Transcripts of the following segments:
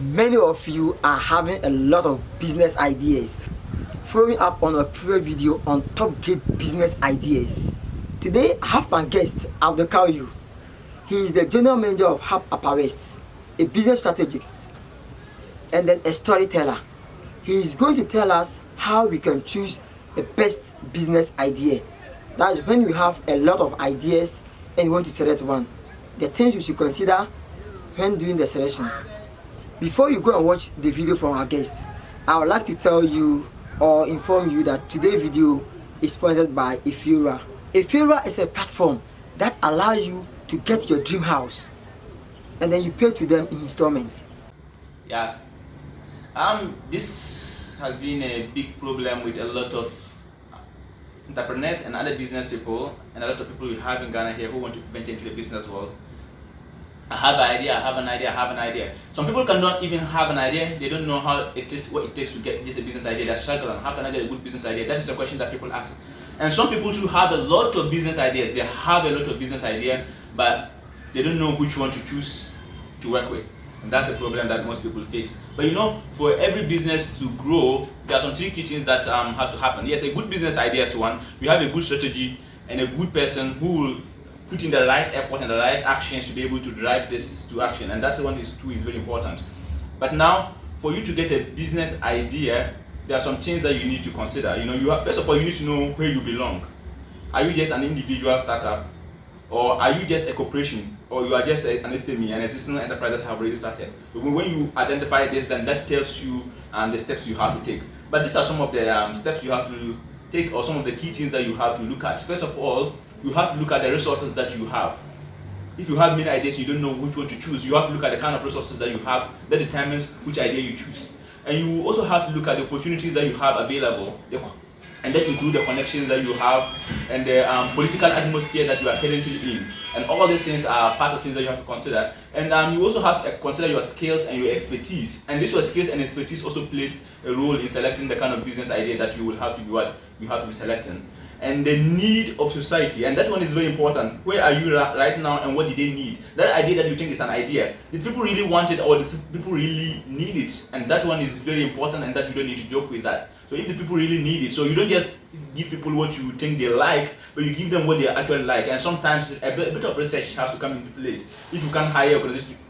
Many of you are having a lot of business ideas. Following up on a previous video on top great business ideas. Today I have my guest, Abdul-Kawi. He is the general manager of Baobab, a business strategist, and then a storyteller. He is going to tell us how we can choose the best business idea. That's when you have a lot of ideas and you want to select one. The things you should consider when doing the selection. Before you go and watch the video from our guest, I would like to tell you or inform you that today's video is sponsored by Ephira. Ephira is a platform that allows you to get your dream house and then you pay to them in installments. Yeah, this has been a big problem with a lot of entrepreneurs and other business people and a lot of people we have in Ghana here who want to venture into the business world. I have an idea, I have an idea, I have an idea. Some people cannot even have an idea. They don't know how it is, what it takes to get just a business idea. They're struggling. How can I get a good business idea? That is a question that people ask. And some people too have a lot of business ideas. They have a lot of business idea, but they don't know which one to choose to work with. And that's the problem that most people face. But you know, for every business to grow, there are some three key things that has to happen. Yes, a good business idea is one. We have a good strategy and a good person who will put in the right effort and the right actions to be able to drive this to action. And that's the one is very important. But now, for you to get a business idea, there are some things that you need to consider. You know, first of all, you need to know where you belong. Are you just an individual startup? Or are you just a corporation? Or you are just an SME, an existing enterprise that have already started? So when you identify this, then that tells you the steps you have to take. But these are some of the steps you have to take, or some of the key things that you have to look at. First of all, you have to look at the resources that you have. If you have many ideas, you don't know which one to choose. You have to look at the kind of resources that you have. That determines which idea you choose. And you also have to look at the opportunities that you have available, and that include the connections that you have and the political atmosphere that you are currently in. And all these things are part of things that you have to consider. And you also have to consider your skills and your expertise. And this your skills and expertise also plays a role in selecting the kind of business idea that you will have to be you have to be selecting. And the need of society, and that one is very important. Where are you right now, and what do they need? That idea that you think is an idea, did people really want it, or do people really need it? And that one is very important, and that you don't need to joke with that. So if the people really need it, so you don't just give people what you think they like, but you give them what they actually like. And sometimes a bit of research has to come into place. If you can't hire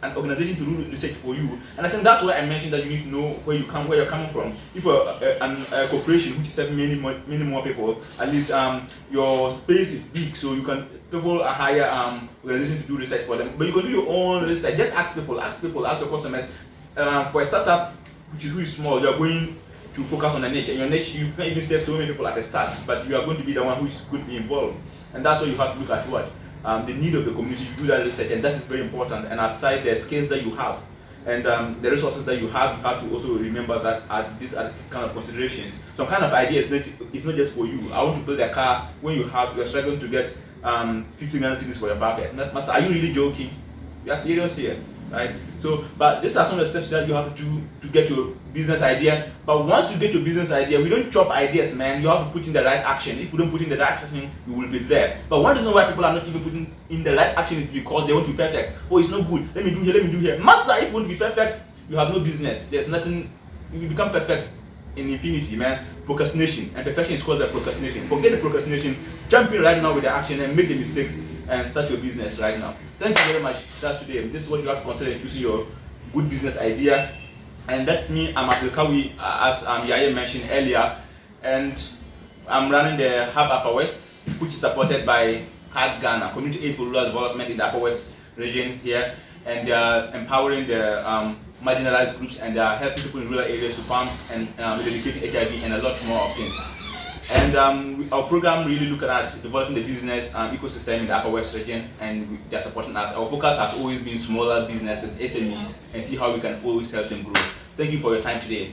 an organization to do research for you, and I think that's why I mentioned that you need to know where you're coming from. If you're a corporation which is serving many more people, at least your space is big, so people hire organizations to do research for them. But you can do your own research. Just ask people, ask your customers. For a startup who is small, you are going to focus on a niche, and your niche, you can't even serve so many people at the start, but you are going to be the one who is going to be involved. And that's why you have to look at the need of the community. You do that research, and that is very important. And aside the skills that you have and the resources that you have to also remember that these are the kind of considerations. Some kind of idea is not just for you. I want to build a car when you're struggling to get 50 Ghana cedis for your pocket. Master, are you really joking? You are serious here, right? So, but these are some of the steps that you have to do to get your business idea. But once you get your business idea, we don't chop ideas, man. You have to put in the right action. If you don't put in the right action, you will be there. But one reason why people are not even putting in the right action is because they want to be perfect. Oh, it's not good. Let me do here. Master, if you want to be perfect, you have no business. There's nothing. You become perfect in infinity, man. Procrastination, and perfection is caused by procrastination. Forget the procrastination. Jump in right now with the action and make the mistakes and start your business right now. Thank you very much. That's today. This is what you have to consider in choosing your good business idea. And that's me. I'm Abdul-Kawi, as Yaya mentioned earlier, and I'm running the Hub Upper West, which is supported by CAD Ghana, Community Aid for Rural Development in the Upper West region here, and they are empowering the marginalized groups, and they are helping people in rural areas to farm and eradicating HIV and a lot more of things. And our program really looking at developing the business ecosystem in the Upper West region, and they are supporting us. Our focus has always been smaller businesses, SMEs, and see how we can always help them grow. Thank you for your time today.